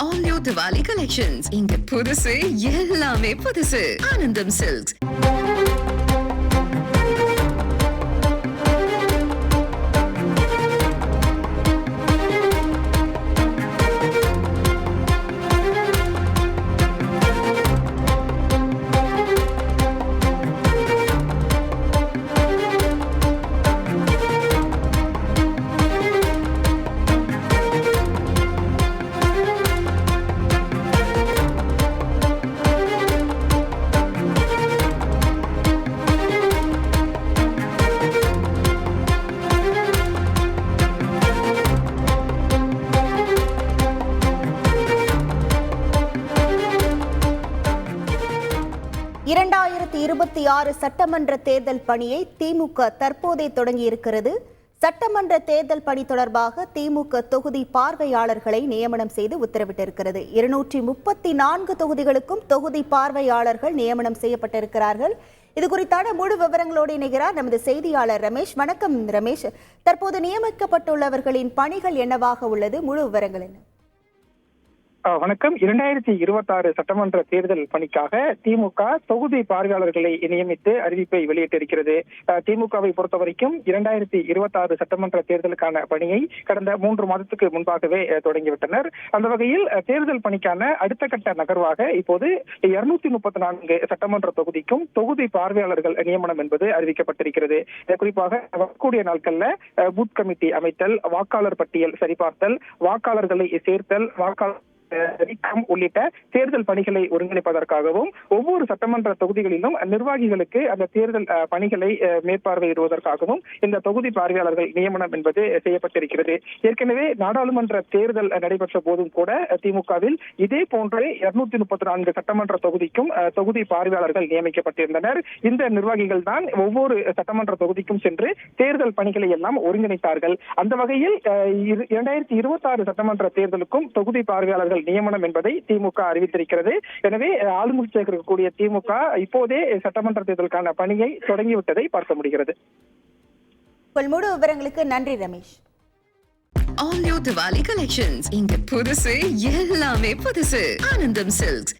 All new Diwali collections. இங்க புதுசு எல்லாமே புதுசு. ஆனந்தம் சில்க்ஸ். சட்டமன்ற தேர்தல் பணியை திமுக தற்போதே தொடங்கியிருக்கிறது. சட்டமன்ற தேர்தல் பணி தொடர்பாக திமுக தொகுதி பார்வையாளர்களை நியமனம் செய்து உத்தரவிட்டிருக்கிறது. 234 தொகுதிகளுக்கும் தொகுதி பார்வையாளர்கள் நியமனம் செய்யப்பட்டிருக்கிறார்கள். இது குறித்தான முழு விவரங்களோடு இணைகிறார் நமது செய்தியாளர் ரமேஷ். வணக்கம் ரமேஷ். தற்போது நியமிக்கப்பட்டுள்ளவர்களின் பணிகள் என்னவாக உள்ளது? முழு விவரங்கள் என்ன? வணக்கம். 2026 சட்டமன்ற தேர்தல் பணிக்காக திமுக தொகுதி பார்வையாளர்களை நியமித்து அறிவிப்பை வெளியிட்டிருக்கிறது. திமுகவை பொறுத்த வரைக்கும் 2026 சட்டமன்ற தேர்தலுக்கான பணியை கடந்த 3 மாதத்துக்கு முன்பாகவே தொடங்கிவிட்டனர். அந்த வகையில் தேர்தல் பணிக்கான அடுத்த கட்ட நகர்வாக இப்போது 234 சட்டமன்ற தொகுதிக்கும் தொகுதி பார்வையாளர்கள் நியமனம் என்பது அறிவிக்கப்பட்டிருக்கிறது. குறிப்பாக வரக்கூடிய நாட்கள்ல பூத் கமிட்டி அமைத்தல், வாக்காளர் பட்டியல் சரிபார்த்தல், வாக்காளர்களை சேர்த்தல், வாக்காளர் உள்ளிட்ட தேர்தல் பணிகளை ஒருங்கிணைப்பதற்காகவும் ஒவ்வொரு சட்டமன்ற தொகுதிகளிலும் நிர்வாகிகளுக்கு அந்த தேர்தல் பணிகளை மேற்பார்வையிடுவதற்காகவும் இந்த தொகுதி பார்வையாளர்கள் நியமனம் என்பது செய்யப்பட்டிருக்கிறது. ஏற்கனவே நாடாளுமன்ற தேர்தல் நடைபெற்ற போதும் கூட திமுகவில் இதே போன்றே 234 சட்டமன்ற தொகுதிக்கும் தொகுதி பார்வையாளர்கள் நியமிக்கப்பட்டிருந்தனர். இந்த நிர்வாகிகள் தான் ஒவ்வொரு சட்டமன்ற தொகுதிக்கும் சென்று தேர்தல் பணிகளை எல்லாம் ஒருங்கிணைத்தார்கள். அந்த வகையில் 2026 சட்டமன்ற தேர்தலுக்கும் தொகுதி பார்வையாளர்கள் நியமனம் என்பதை திமுக அறிவித்திருக்கிறது. எனவே ஆளுங்கட்சியாக இருக்கக்கூடிய திமுக இப்போதே சட்டமன்ற தேர்தலுக்கான பணியை தொடங்கிவிட்டதை பார்க்க முடிகிறது. முழு விவரங்களுக்கு நன்றி Ramesh. All new Diwali collections. இங்க புதுசு எல்லாமே புதுசு. ஆனந்தம் சில்க்ஸ்.